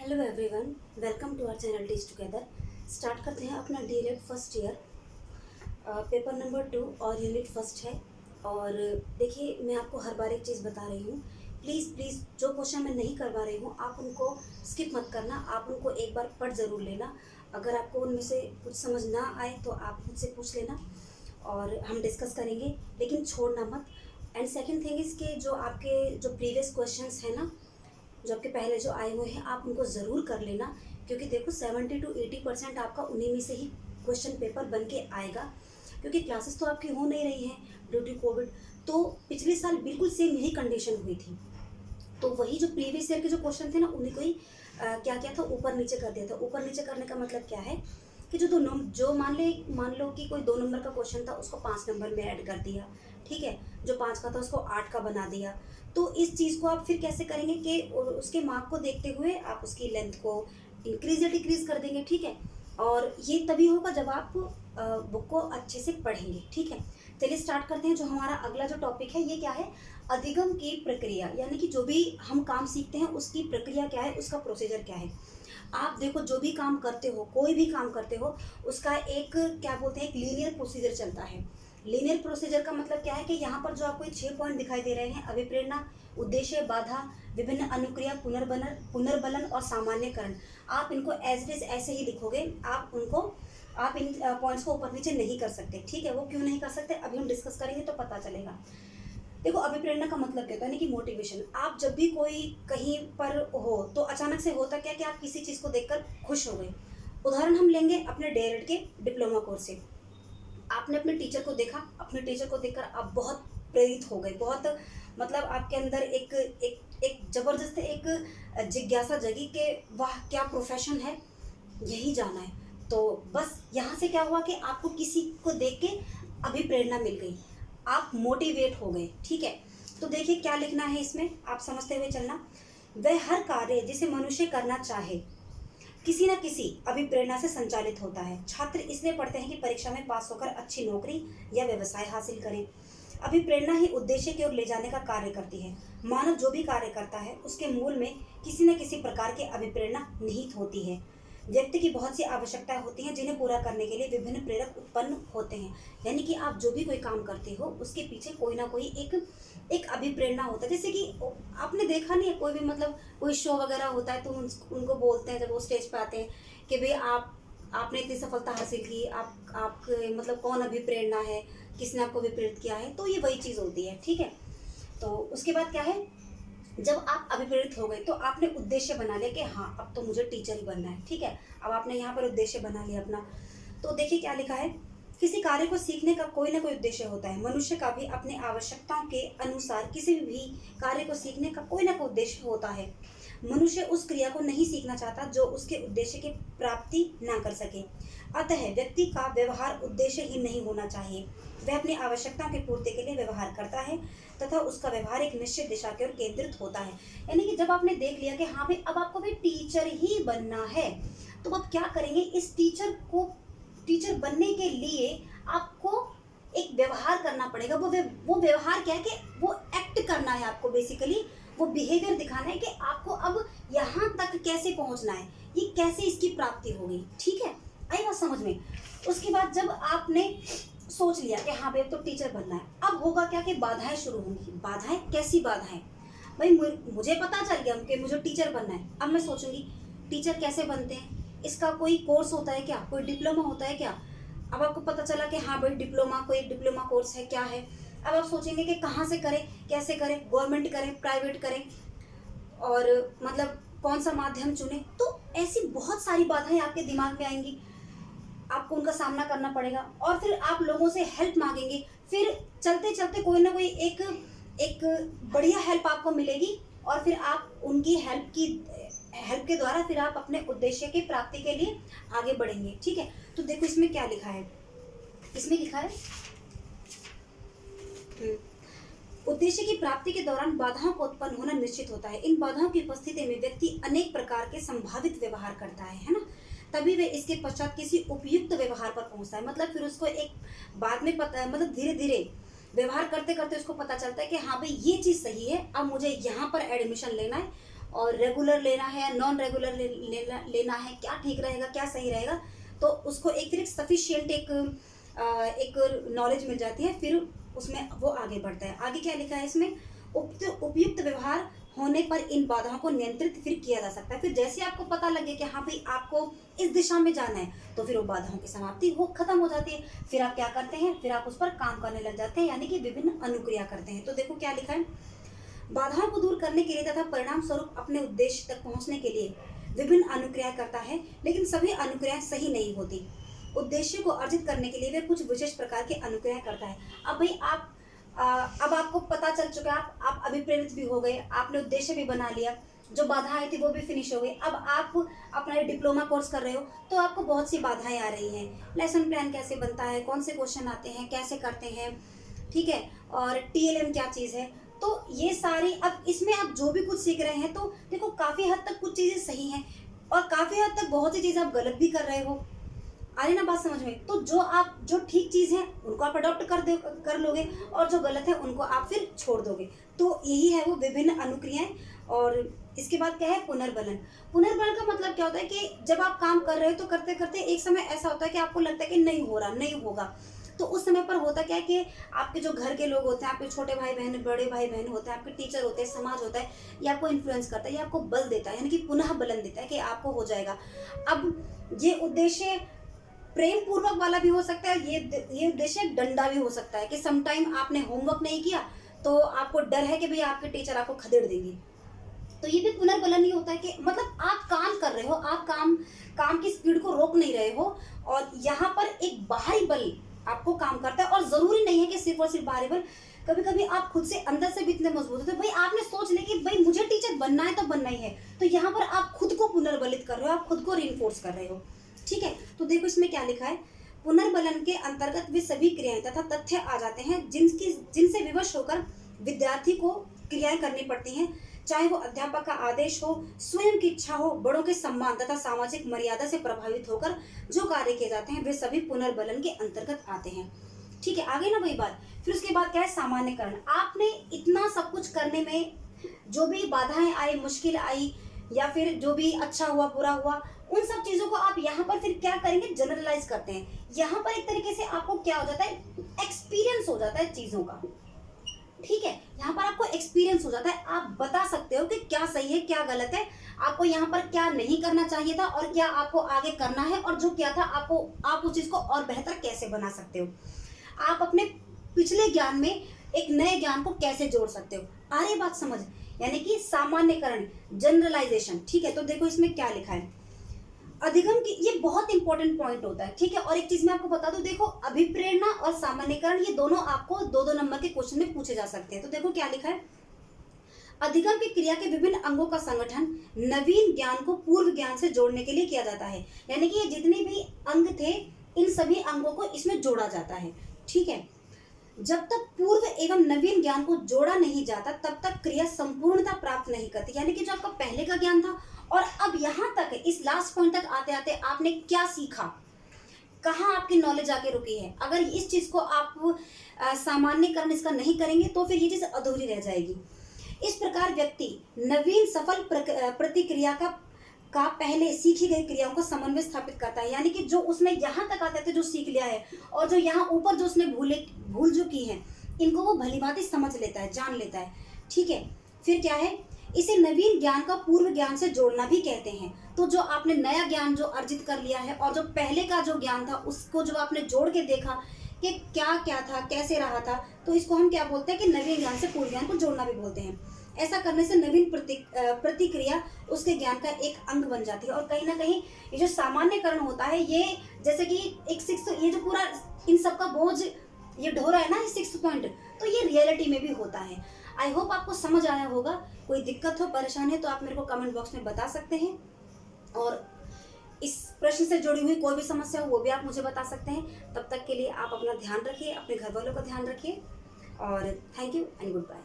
Hello everyone, welcome to our channel teach together. Start करते हैं अपना DElEd first year, paper number 2 और unit first है। और देखिए, मैं आपको हर बार एक चीज़ बता रही हूँ, प्लीज़ प्लीज़ जो क्वेश्चन मैं नहीं करवा रही हूँ आप उनको स्किप मत करना, आप उनको एक बार पढ़ ज़रूर लेना। अगर आपको उनमें से कुछ समझ ना आए तो आप मुझसे पूछ लेना और हम डिस्कस करेंगे, लेकिन छोड़ना मत। एंड सेकेंड थिंग इज़ कि जो आपके जो प्रीवियस क्वेश्चंस हैं ना, जो आपके पहले जो आए हुए हैं, आप उनको ज़रूर कर लेना, क्योंकि देखो 70 to 80% आपका उन्हीं में से ही क्वेश्चन पेपर बन के आएगा, क्योंकि क्लासेस तो आपकी हो नहीं रही हैं ड्यू टू कोविड। तो पिछले साल बिल्कुल सेम यही कंडीशन हुई थी, तो वही जो प्रीवियस ईयर के जो क्वेश्चन थे ना, उन्हीं को ही क्या किया था, ऊपर नीचे कर दिया था। ऊपर नीचे करने का मतलब क्या है कि जो मान लो कि कोई 2 नंबर का क्वेश्चन था, उसको 5 नंबर में ऐड कर दिया, ठीक है। जो 5 का था उसको 8 का बना दिया। तो इस चीज़ को आप फिर कैसे करेंगे कि उसके मार्क को देखते हुए आप उसकी लेंथ को इंक्रीज या डिक्रीज कर देंगे, ठीक है। और ये तभी होगा जब आप बुक को अच्छे से पढ़ेंगे, ठीक है। चलिए स्टार्ट करते हैं। जो हमारा अगला जो टॉपिक है, ये क्या है, अधिगम की प्रक्रिया, यानी कि जो भी हम काम सीखते हैं उसकी प्रक्रिया क्या है, उसका प्रोसीजर क्या है। आप देखो, जो भी काम करते हो, कोई भी काम करते हो, उसका एक क्या बोलते हैं, एक लीनियर प्रोसीजर चलता है। लीनियर प्रोसीजर का मतलब क्या है कि यहाँ पर जो आपको 6 पॉइंट दिखाई दे रहे हैं, अभिप्रेरणा, उद्देश्य, बाधा, विभिन्न अनुक्रिया, पुनर्बलन और सामान्यकरण, आप इनको एज इट इज ऐसे ही लिखोगे। आप इन पॉइंट्स को ऊपर नीचे नहीं कर सकते, ठीक है। वो क्यों नहीं कर सकते, अभी हम डिस्कस करेंगे तो पता चलेगा। देखो, अभिप्रेरणा का मतलब क्या होता है, यानी कि मोटिवेशन। आप जब भी कोई कहीं पर हो तो अचानक से होता क्या कि आप किसी चीज़ को देखकर खुश हो गए। उदाहरण हम लेंगे अपने डीएलएड के डिप्लोमा कोर्स से। आपने अपने टीचर को देखा, अपने टीचर को देखकर आप बहुत प्रेरित हो गए, बहुत मतलब आपके अंदर एक एक एक जबरदस्त एक जिज्ञासा जगी कि वाह क्या प्रोफेशन है, यही जाना है। तो बस यहाँ से क्या हुआ कि आपको किसी को देख के अभिप्रेरणा मिल गई, आप मोटिवेट हो गए, ठीक है। तो देखिए क्या लिखना है इसमें, आप समझते हुए चलना। वह हर कार्य जिसे मनुष्य करना चाहे किसी न किसी अभिप्रेरणा से संचालित होता है। छात्र इसलिए पढ़ते हैं कि परीक्षा में पास होकर अच्छी नौकरी या व्यवसाय हासिल करें। अभिप्रेरणा ही उद्देश्य की ओर ले जाने का कार्य करती है। मानव जो भी कार्य करता है उसके मूल में किसी न किसी प्रकार की अभिप्रेरणा निहित होती है। व्यक्ति की बहुत सी आवश्यकताएं होती हैं जिन्हें पूरा करने के लिए विभिन्न प्रेरक उत्पन्न होते हैं। यानी कि आप जो भी कोई काम करते हो उसके पीछे कोई ना कोई एक अभिप्रेरणा होता है। जैसे कि आपने देखा नहीं है, कोई भी मतलब कोई शो वगैरह होता है तो उनको बोलते हैं जब वो स्टेज पे आते हैं कि भाई आपने इतनी सफलता हासिल की, आप मतलब कौन अभिप्रेरणा है, किसने आपको अभिप्रेरित किया है। तो ये वही चीज़ होती है, ठीक है। तो उसके बाद क्या है, जब आप अभिप्रेरित हो गए तो आपने उद्देश्य बना लिया कि हाँ अब तो मुझे टीचर ही बनना है, ठीक है। अब आपने यहाँ पर उद्देश्य बना लिया अपना। तो देखिए क्या लिखा है, किसी कार्य को सीखने का कोई ना कोई उद्देश्य होता है। मनुष्य का भी अपने आवश्यकताओं के अनुसार किसी भी कार्य को सीखने का कोई ना कोई उद्देश्य होता है। मनुष्य उस क्रिया को नहीं सीखना चाहता जो उसके उद्देश्य की प्राप्ति ना कर सके। अतः व्यक्ति का व्यवहार उद्देश्य ही नहीं होना चाहिए। वह अपनी आवश्यकताओं की पूर्ति के लिए व्यवहार करता है तथा उसका व्यवहार एक निश्चित दिशा की ओर केंद्रित होता है। यानी कि जब आपने देख लिया कि हाँ भाई अब आपको भी टीचर ही बनना है, तो आप क्या करेंगे, इस टीचर बनने के लिए आपको एक व्यवहार करना पड़ेगा। वो व्यवहार क्या है कि वो एक्ट करना है आपको, बेसिकली वो बिहेवियर दिखाना है कि आपको अब यहाँ तक कैसे पहुँचना है, ये कैसे इसकी प्राप्ति होगी, ठीक है। आई बात समझ में। उसके बाद जब आपने सोच लिया कि हाँ भाई तो टीचर बनना है, अब होगा क्या कि बाधाएं शुरू होंगी। बाधाएं कैसी बाधाएं, भाई मुझे पता चल गया कि मुझे टीचर बनना है। अब मैं सोचूंगी टीचर कैसे बनते हैं, इसका कोई कोर्स होता है क्या, कोई डिप्लोमा होता है क्या। अब आपको पता चला कि हाँ भाई कोई डिप्लोमा कोर्स है, क्या है। अब आप सोचेंगे कि कहाँ से करें, कैसे करें, गवर्नमेंट करें, प्राइवेट करें, और मतलब कौन सा माध्यम चुने। तो ऐसी बहुत सारी बाधाएं आपके दिमाग में आएंगी, आपको उनका सामना करना पड़ेगा और फिर आप लोगों से हेल्प मांगेंगे। फिर चलते चलते कोई ना कोई एक बढ़िया हेल्प आपको मिलेगी और फिर आप उनकी हेल्प के द्वारा फिर आप अपने उद्देश्य की प्राप्ति के लिए आगे बढ़ेंगे, ठीक है। तो देखो इसमें क्या लिखा है, इसमें लिखा है उद्देश्य की प्राप्ति के दौरान बाधाओं का उत्पन्न होना निश्चित होता है। इन बाधाओं की उपस्थिति में व्यक्ति अनेक प्रकार के संभावित व्यवहार करता है ना। तभी वे इसके पश्चात किसी उपयुक्त व्यवहार पर पहुंचता है। मतलब फिर उसको एक बाद में पता, मतलब धीरे धीरे व्यवहार करते करते उसको पता चलता है कि हाँ भाई ये चीज़ सही है, अब मुझे यहाँ पर एडमिशन लेना है और रेगुलर लेना है या नॉन रेगुलर लेना है, क्या ठीक रहेगा, क्या सही रहेगा, तो उसको एक तरह सफिशियंट एक नॉलेज मिल जाती है, फिर उसमें वो आगे बढ़ता है। आगे क्या लिखा है इसमें, उपयुक्त व्यवहार होने पर इन बाधाओं को नियंत्रित फिर किया जा सकता है। फिर जैसे आपको पता लगे कि हाँ भाई आपको इस दिशा में जाना है, तो फिर वो बाधाओं की समाप्ति हो खत्म हो जाती है। फिर आप क्या करते हैं, फिर आप उस पर काम करने लग जाते हैं, यानी कि विभिन्न अनुक्रिया करते हैं। तो देखो क्या लिखा है, बाधाओं को दूर करने के लिए तथा परिणाम स्वरूप अपने उद्देश्य तक पहुंचने के लिए विभिन्न अनुक्रिया करता है, लेकिन सभी अनुक्रियाएं सही नहीं होती। उद्देश्य को अर्जित करने के लिए वे कुछ विशेष प्रकार की अनुक्रिया करता है। अब भाई आप अब आपको पता चल चुका है, आप अभिप्रेरित भी हो गए, आपने उद्देश्य भी बना लिया, जो बाधा आई थी वो भी फिनिश हो गई। अब आप अपना डिप्लोमा कोर्स कर रहे हो, तो आपको बहुत सी बाधाएं आ रही हैं। लेसन प्लान कैसे बनता है, कौन से क्वेश्चन आते हैं, कैसे करते हैं, ठीक है, और टीएलएम क्या चीज़ है, तो ये सारी, अब इसमें आप जो भी कुछ सीख रहे हैं, तो देखो काफ़ी हद तक कुछ चीज़ें सही हैं और काफ़ी हद तक बहुत सी चीज़ें आप गलत भी कर रहे हो। आ रही ना बात समझ में? तो जो ठीक चीज़ है उनको आप अडॉप्ट कर लोगे, और जो गलत है उनको आप फिर छोड़ दोगे। तो यही है वो विभिन्न अनुक्रियाएं। और इसके बाद क्या है, पुनर्बलन। पुनर्बलन का मतलब क्या होता है कि जब आप काम कर रहे हो तो करते करते एक समय ऐसा होता है कि आपको लगता है कि नहीं हो रहा, नहीं होगा, तो उस समय पर होता क्या है कि आपके जो घर के लोग होते हैं, आपके छोटे भाई बहन, बड़े भाई बहन होते हैं, आपके टीचर होते हैं, समाज होता है, ये आपको इन्फ्लुएंस करता है, ये आपको बल देता है, यानी कि पुनः बलन देता है कि आपको हो जाएगा। अब ये उद्देश्य प्रेम पूर्वक वाला भी हो सकता है, ये उद्देश्य डंडा भी हो सकता है कि समटाइम आपने होमवर्क नहीं किया तो आपको डर है कि भाई आपके टीचर आपको खदेड़ देंगे, तो ये भी पुनर्बलन ही होता है कि मतलब आप काम कर रहे हो, आप काम की स्पीड को रोक नहीं रहे हो, और यहाँ पर एक बाहरी बल आपको काम करता है। और जरूरी नहीं है कि सिर्फ और सिर्फ बाहरी बल, कभी कभी आप खुद से अंदर से भी इतने मजबूत होते हो, भाई आपने सोच लिया कि भाई मुझे टीचर बनना है तो बनना ही है, तो यहाँ पर आप खुद को पुनर्बलित कर रहे हो, आप खुद को रिइंफोर्स कर रहे हो, ठीक है। तो देखो इसमें क्या लिखा है, पुनर्बलन के अंतर्गत वे सभी क्रियाएं तथा तथ्य आ जाते हैं जिनसे विवश होकर विद्यार्थी को क्रियाएं करनी पड़ती हैं, चाहे वो अध्यापक का आदेश हो, स्वयं की इच्छा हो, बड़ों के सम्मान तथा सामाजिक मर्यादा से प्रभावित होकर जो कार्य किए जाते हैं वे सभी पुनर्बलन के अंतर्गत आते हैं, ठीक है। आगे ना वही बात, फिर उसके बाद क्या है, सामान्यकरण। आपने इतना सब कुछ करने में जो भी बाधाएं आई, मुश्किल आई, या फिर जो भी अच्छा हुआ बुरा हुआ, उन सब चीजों को आप यहाँ पर फिर क्या करेंगे, जनरलाइज करते हैं। यहाँ पर एक तरीके से आपको क्या हो जाता है, एक्सपीरियंस हो जाता है चीजों का, ठीक है। यहाँ पर आपको एक्सपीरियंस हो जाता है, आप बता सकते हो कि क्या सही है क्या गलत है, आपको यहाँ पर क्या नहीं करना चाहिए था और क्या आपको आगे करना है, और जो क्या था आप उस चीज को और बेहतर कैसे बना सकते हो, आप अपने पिछले ज्ञान में एक नए ज्ञान को कैसे जोड़ सकते हो। आ रही बात समझ, यानी कि सामान्यकरण, जनरलाइजेशन, ठीक है। तो देखो इसमें क्या लिखा है, अधिगम की, ये बहुत इंपॉर्टेंट पॉइंट होता है, ठीक है। और एक चीज मैं आपको बता दूं, देखो अभिप्रेरणा और सामान्यकरण ये दोनों आपको दो नंबर के क्वेश्चन में पूछे जा सकते हैं। तो देखो क्या लिखा है, अधिगम की क्रिया के विभिन्न अंगों का संगठन नवीन ज्ञान को पूर्व ज्ञान से जोड़ने के लिए किया जाता है, यानी कि ये जितने भी अंग थे इन सभी अंगों को इसमें जोड़ा जाता है, ठीक है। जब तक पूर्व एवं नवीन ज्ञान को जोड़ा नहीं जाता तब तक क्रिया संपूर्णता प्राप्त नहीं करती, यानी कि जो आपका पहले का ज्ञान था और अब यहाँ तक इस लास्ट पॉइंट तक आते आते आपने क्या सीखा, कहाँ आपकी नॉलेज आके रुकी है, अगर इस चीज को आप सामान्यकरण इसका नहीं करेंगे तो फिर ये चीज अधूरी रह जाएगी। इस प्रकार व्यक्ति नवीन सफल प्रतिक्रिया का पहले सीखी गई क्रियाओं का समन्वय स्थापित करता है, यानी कि जो उसने यहाँ तक आते थे जो सीख लिया है और जो यहाँ ऊपर जो उसने भूल जो की है, इनको वो भलीभांति समझ लेता है, जान लेता है, ठीक है। फिर क्या है, इसे नवीन ज्ञान का पूर्व ज्ञान से जोड़ना भी कहते हैं। तो जो आपने नया ज्ञान जो अर्जित कर लिया है और जो पहले का जो ज्ञान था उसको जो आपने जोड़ के देखा कि क्या क्या था, कैसे रहा था, तो इसको हम क्या बोलते हैं कि नवीन ज्ञान से पूर्व ज्ञान को जोड़ना भी बोलते हैं। ऐसा करने से नवीन प्रतिक्रिया उसके ज्ञान का एक अंग बन जाती है। और कहीं ना कहीं ये जो सामान्यकरण होता है, ये जैसे कि एक सिक्स, ये जो पूरा इन सब का बोझ ये ढो रहा है ना, ये 6 पॉइंट, तो ये रियलिटी में भी होता है। आई होप आपको समझ आया होगा। कोई दिक्कत हो, परेशानी है तो आप मेरे को कमेंट बॉक्स में बता सकते हैं, और इस प्रश्न से जुड़ी हुई कोई भी समस्या हो वो भी आप मुझे बता सकते हैं। तब तक के लिए आप अपना ध्यान रखिए, अपने घर वालों का ध्यान रखिए, और thank you and good bye.